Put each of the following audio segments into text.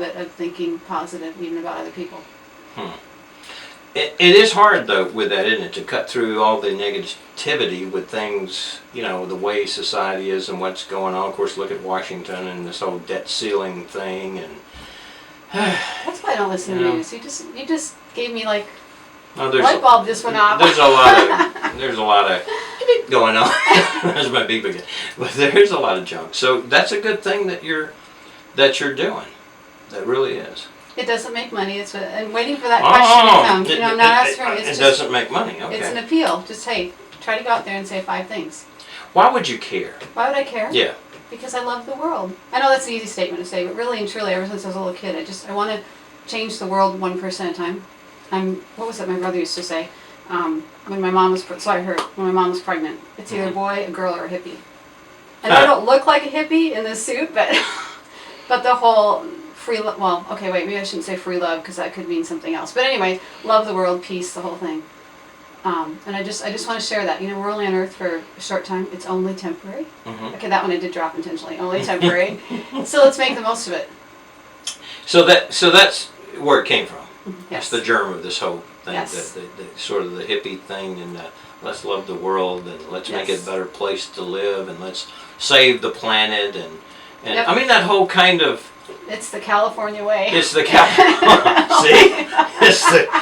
of thinking positive even about other people. It is hard though with that, isn't it, to cut through all the negativity with things, the way society is and what's going on. Of course, look at Washington and this whole debt ceiling thing, and that's why I don't listen to news. You just gave me like light bulb just went off. There's a lot of going on. That's my big again. But there's a lot of junk. So that's a good thing that you're doing. That really is. It doesn't make money. I'm waiting for that question to come. I'm not asking for it. It doesn't make money. Okay. It's an appeal. Just try to go out there and say 5 things. Why would you care? Why would I care? Yeah. Because I love the world. I know that's an easy statement to say, but really and truly, ever since I was a little kid, I want to change the world one person at a time. What was it my brother used to say? When my mom was pregnant, it's either a boy, a girl, or a hippie. And I don't look like a hippie in this suit, but the whole free love. Well, okay, wait, maybe I shouldn't say free love because that could mean something else. But anyway, love the world, peace, the whole thing. And I just want to share that. We're only on Earth for a short time. It's only temporary. Mm-hmm. Okay, that one I did drop intentionally. Only temporary. So let's make the most of it. So that's where it came from. Yes. That's the germ of this whole thing. Yes. The sort of the hippie thing, and let's love the world, and let's make it a better place to live, and let's save the planet, and yep. I mean that whole kind of. It's the California way. It's the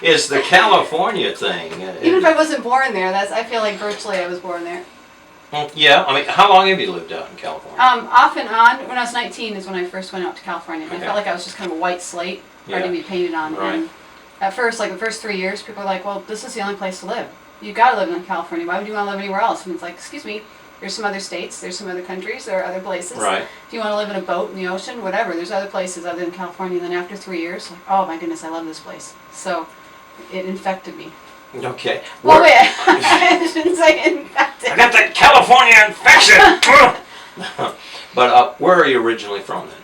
it's the California thing. Even if I wasn't born there, I feel like virtually I was born there. Yeah, I mean, how long have you lived out in California? Off and on. When I was 19 is when I first went out to California. Okay. I felt like I was just kind of a white slate, ready to be painted on. Right. And at first, like the first 3 years, people were like, "Well, this is the only place to live. You got to live in California. Why would you want to live anywhere else?" And it's like, "Excuse me. There's some other states, there's some other countries, there are other places. Right. If you want to live in a boat in the ocean, whatever, there's other places other than California." And then after 3 years, like, oh my goodness, I love this place. So it infected me. Okay. Well, wait, I shouldn't say infected. I got that California infection! But where are you originally from then?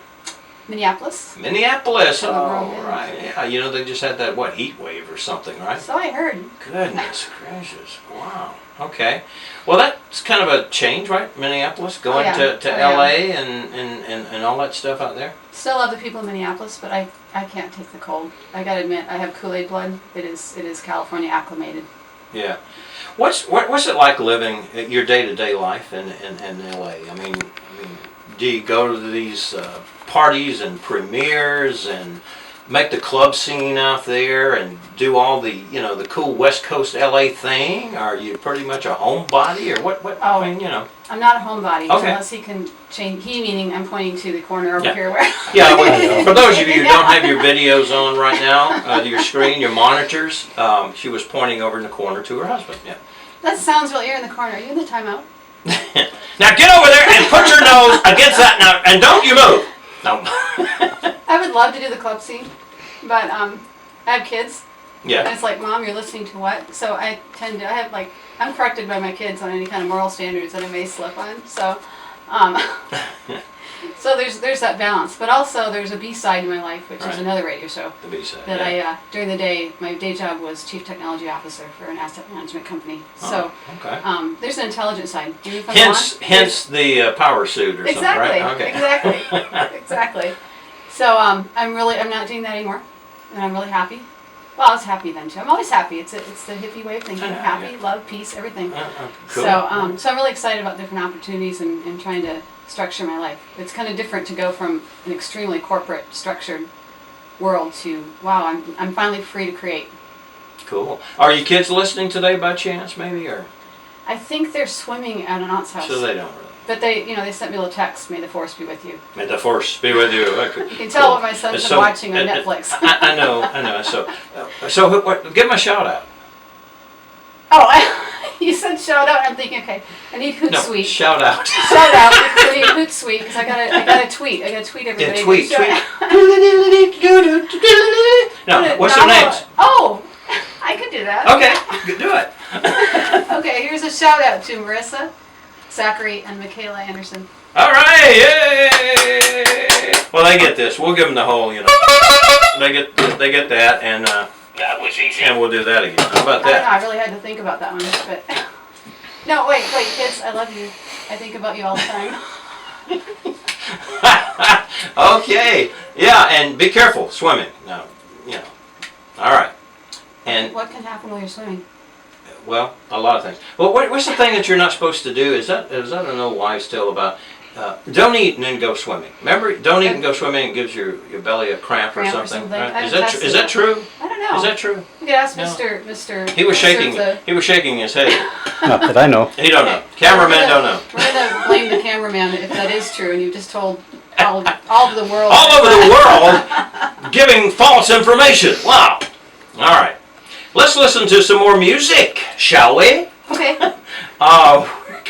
Minneapolis. Minneapolis, oh, right. Yeah, they just had that, heat wave or something, right? So I heard. Goodness gracious, wow. Okay. Well, that's kind of a change, right? Minneapolis, going to LA and all that stuff out there. Still love the people in Minneapolis, but I can't take the cold. I gotta admit, I have Kool-Aid blood. It is California acclimated. Yeah. What's it like living your day-to-day life in LA? I mean, do you go to these parties and premieres and make the club scene out there and do all the the cool West Coast LA thing? Are you pretty much a homebody or what? Oh, I mean, I'm not a homebody. Okay. Unless he can change. He meaning I'm pointing to the corner over here where. Yeah. For those of you who don't have your videos on right now, your screen, your monitors, she was pointing over in the corner to her husband. Yeah. That sounds real. You're in the corner. Are you in the timeout? Now get over there and put your nose against that now, and don't you move. No. I would love to do the club scene, but I have kids. Yeah. And it's like, Mom, you're listening to what? So I'm corrected by my kids on any kind of moral standards that I may slip on. So, so there's that balance. But also there's a B-side in my life, which is another radio show. The B-side. That I during the day, my day job was Chief Technology Officer for an asset management company. So there's an intelligence side. Hence the power suit or something, right? Okay. Exactly. So I'm not doing that anymore, and I'm really happy. Well, I was happy then too. I'm always happy. It's the hippie way of thinking. Happy, love, peace, everything. Cool. So I'm really excited about different opportunities and trying to structure my life. It's kind of different to go from an extremely corporate structured world to wow, I'm finally free to create. Cool. Are your kids listening today by chance, maybe, or? I think they're swimming at an aunt's house. So they don't really. But they sent me a little text. May the force be with you. May the force be with you. You can tell what my son's been watching on Netflix. I know. So give him a shout out. Oh, you said shout out. I'm thinking, okay, I need Hootsuite. No, shout out. Shout out. I need Hootsuite because I gotta tweet. I gotta tweet everybody. Yeah, tweet. No, what's your names? Oh, I could do that. Okay, you can do it. Okay, here's a shout out to Marissa, Zachary, and Michaela Anderson. All right, yay! Well, they get this. We'll give them the whole, They get that, and that was easy. And we'll do that again. How about that? I really had to think about that one, but no, wait, kids, I love you. I think about you all the time. Okay. Yeah, and be careful swimming. No, you know. All right. And What can happen while you're swimming? well, a lot of things. Well, what's the thing that you're not supposed to do? Is that an old wives' tale about don't eat and then go swimming? Remember, don't eat and go swimming. It gives your belly a cramp or something. Right? Is that true? I don't know. Is that true? You could ask No. Mr. He was shaking. He was shaking his head. Not that I know. He don't know. Cameraman don't know. We're gonna blame the cameraman if that is true, and you just told all of the world. All over the world, giving false information. Wow. All right. Let's listen to some more music, shall we? Okay.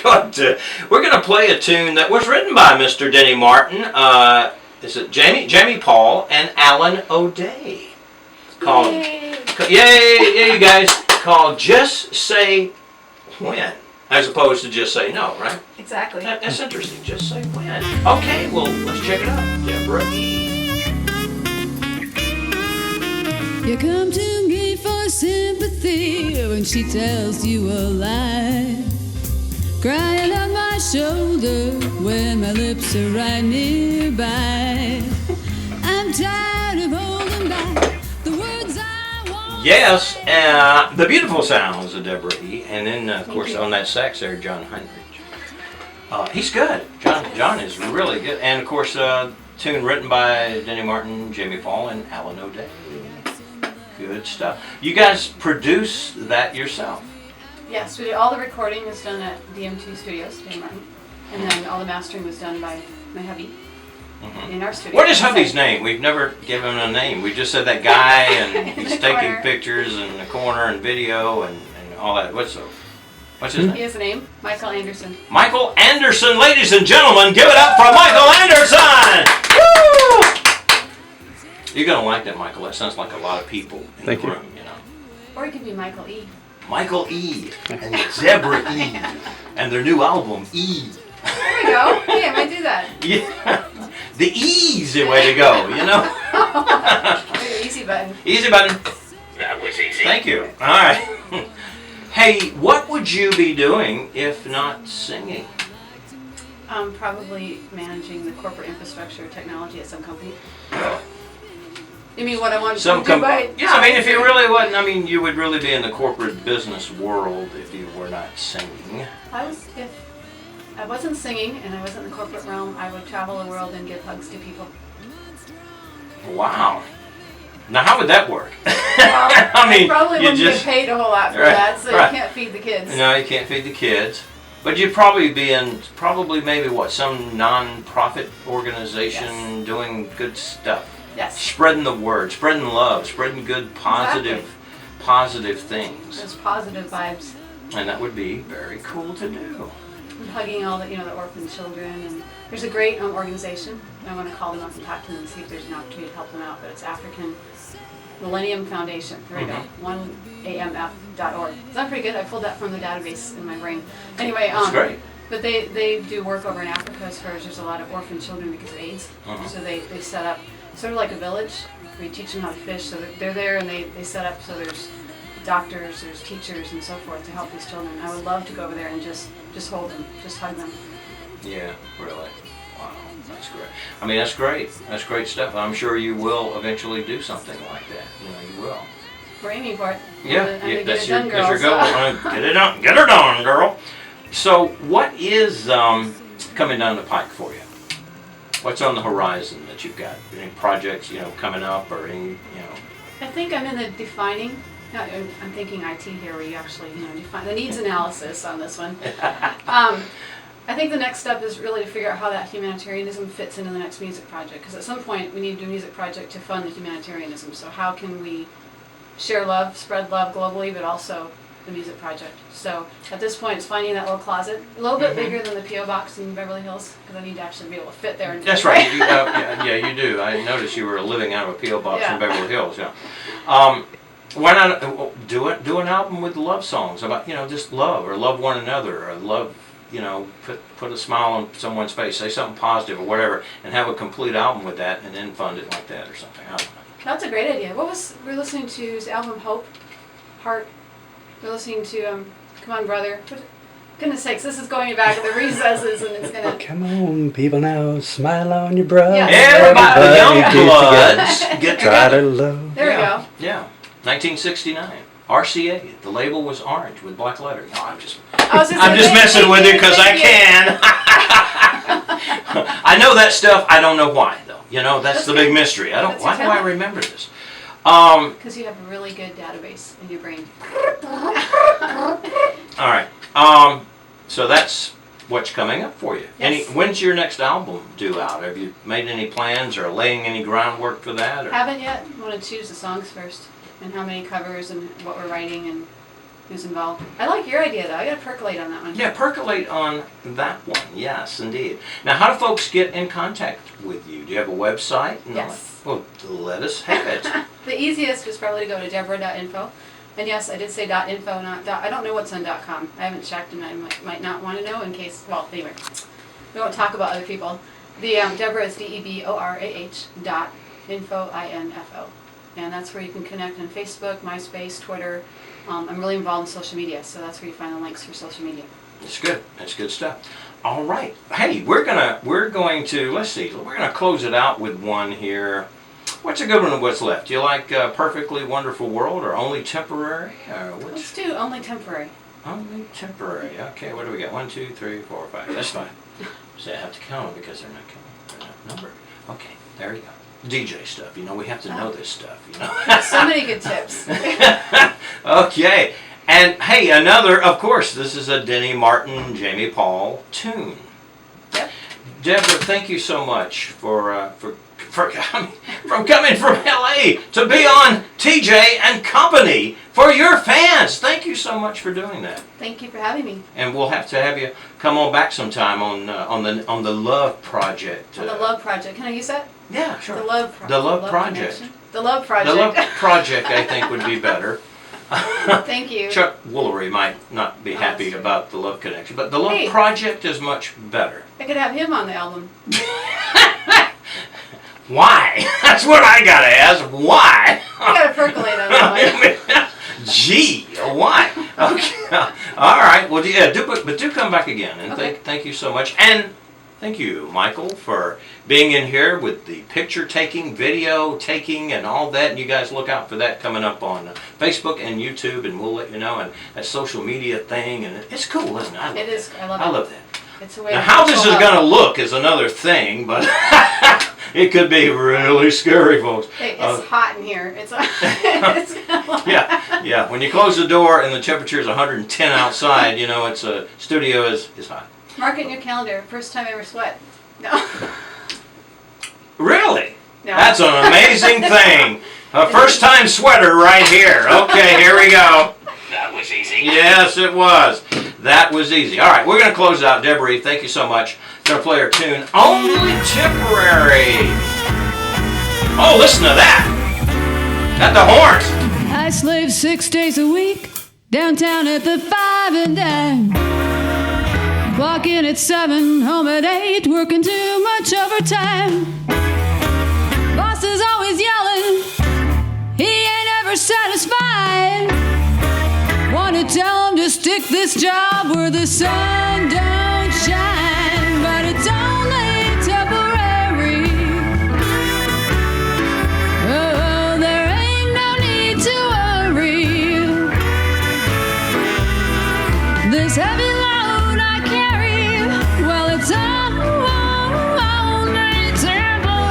We're going to play a tune that was written by Mr. Denny Martin. Is it Jamie Paul and Alan O'Day? Called Yay, you guys! Called Just Say When, as opposed to Just Say No, right? Exactly. That's interesting. Just say when. Okay, well, let's check it out. Deborah E. You come to me for sympathy when she tells you a lie. Crying on my shoulder when my lips are right nearby. I'm tired of holding back the words I want. Yes, the beautiful sounds of Deborah E. And then, of course, on that sax there, John Heinrich. He's good. John is really good. And, of course, tune written by Denny Martin, Jamie Paul, and Alan O'Day. Good stuff. You guys produce that yourself? Yes, we did. All the recording was done at DM2 Studios, Denny Martin, and then all the mastering was done by my hubby in our studio. What is hubby's name? We've never given him a name. We just said that guy, and he's The taking corner. pictures in the corner and video and all that. What's his name? He has a name, Michael Anderson. Michael Anderson, ladies and gentlemen, give it up for Michael Anderson! Woo! You're gonna like that, Michael. That sounds like a lot of people in Thank the you. room, you know. Or it could be Michael E. Michael E. and Deborah E. and their new album, E. There we go. Hey, I might do that. Yeah. The easy way to go, you know? Maybe easy button. Easy button. That was easy. Thank you. All right. Hey, what would you be doing if not singing? Probably managing the corporate infrastructure technology at some company. You mean what I want to do by? Yeah, I mean, if you really wasn't, I mean, you would really be in the corporate business world if you were not singing. If I wasn't singing and I wasn't in the corporate realm, I would travel the world and give hugs to people. Wow. Now, how would that work? Well, I mean, probably you wouldn't just get paid a whole lot for Right, that, so right. you can't feed the kids. No, you can't feed the kids. But you'd probably be in maybe what, some non-profit organization doing good stuff. Yes. Spreading the word, spreading love, spreading good, positive things. There's positive vibes. And that would be very cool to do. And hugging all the orphan children, and there's a great organization. I want to call them up and talk to them and see if there's an opportunity to help them out. But it's African Millennium Foundation. There we go. 1amf.org. Is that pretty good? I pulled that from the database in my brain. Anyway, That's great. But they do work over in Africa as far as there's a lot of orphan children because of AIDS. So they set up sort of like a village. We teach them how to fish. So they're there and they set up so there's doctors, there's teachers and so forth to help these children. I would love to go over there and just hold them, just hug them. Yeah, really. Wow, that's great. I mean, that's great. That's great stuff. I'm sure you will eventually do something like that. You know, you will. We're aiming for it. Yeah, I'm gonna that's get it done, your girl, goal. so. Get it done. Get her done, girl. So, what is coming down the pike for you? What's on the horizon that you've got? Any projects, coming up, or any, I think I'm in the defining. I'm thinking IT here, where you actually, define the needs analysis on this one. I think the next step is really to figure out how that humanitarianism fits into the next music project. Because at some point, we need to do a music project to fund the humanitarianism. So how can we share love, spread love globally, but also the music project? So at this point, it's finding that little closet, a little bit bigger than the P.O. box in Beverly Hills, because I need to actually be able to fit there. And That's right. Yeah, you do. I noticed you were living out of a P.O. box Yeah. in Beverly Hills. Yeah. Why not do an album with love songs about just love or love one another or love put a smile on someone's face, say something positive or whatever, and have a complete album with that, and then fund it like that or something. I don't know. That's a great idea. We're listening to his album Hope, Heart. We're listening to Come On Brother. Goodness sakes, this is going back to the recesses and it's gonna... Come on, people now, smile on your brother. Yeah. Everybody, the young get bloods, get Try together. to love. There we go. Yeah, 1969. RCA. The label was orange with black lettering. No, I'm just messing with you because I can. I know that stuff. I don't know why though. You know, that's the big mystery. Why do I remember this? Because you have a really good database in your brain. All right. So that's what's coming up for you. Yes. When's your next album due out? Have you made any plans or laying any groundwork for that? Or? Haven't yet. I want to choose the songs first and how many covers and what we're writing and who's involved. I like your idea though. I got to percolate on that one. Yeah, percolate on that one. Yes, indeed. Now, how do folks get in contact with you? Do you have a website? Yes. Well, let us have it. The easiest is probably to go to Deborah.info. And yes, I did say .info, not .. I don't know what's on .com. I haven't checked, and I might not want to know in case. Well, anyway, we won't talk about other people. The Deborah is DEBORAH.info, INFO, and that's where you can connect on Facebook, MySpace, Twitter. I'm really involved in social media, so that's where you find the links for social media. It's good. That's good stuff. All right. Hey, we're going to let's see. We're gonna close it out with one here. What's a good one of what's left? Do you like Perfectly Wonderful World or Only Temporary? Let's do Only Temporary. Only Temporary. Okay, what do we got? 1, 2, 3, 4, 5. That's fine. See, I have to count them because they're not numbered. Okay, there you go. DJ stuff. You know, we have to know this stuff. You know. So many good tips. Okay, and hey, another. Of course, this is a Denny Martin, Jamie Paul tune. Yep. Deborah, thank you so much for coming from LA to be on TJ and Company for your fans. Thank you so much for doing that. Thank you for having me. And we'll have to have you come on back sometime on the Love Project. On the Love Project. Can I use that? Yeah, sure. The Love Project. The Love Project. Connection. The Love Project. The Love Project, I think, would be better. Thank you. Chuck Woolery might not be happy about the Love Connection, but the Love Project is much better. I could have him on the album. Why? That's what I gotta ask. Why? I gotta percolate on that one. Gee, why? Okay. All right. Well, yeah, do come back again, and Okay. thank you so much, and thank you, Michael, for being in here with the picture taking, video taking, and all that. And you guys look out for that coming up on Facebook and YouTube, and we'll let you know. And that social media thing, and it's cool, isn't it? It is. I love it. I love that. It's a way Now, to how this is control going to love. look is another thing, but it could be really scary, folks. Hey, it's hot in here. It's Yeah. When you close the door and the temperature is 110 outside, you know, it's a studio is hot. Mark it in your calendar. First time I ever sweat. No. Really? No. That's an amazing thing. A first time sweater right here. Okay, here we go. That was easy. Yes, it was. That was easy. All right, we're going to close it out. Deborah, thank you so much. Going to play our tune, Only Temporary. Oh, listen to that. Got the horns. I slave 6 days a week downtown at the 5 and dime. Clock in at 7, home at 8, working too much overtime. Boss is always yelling, he ain't ever satisfied. Wanna tell him to stick this job where the sun don't shine, but it's only temporary. Oh, there ain't no need to worry. This heavy load I carry, well, it's only temporary.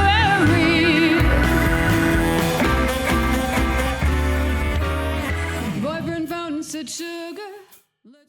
Boyfriend phone said, sugar,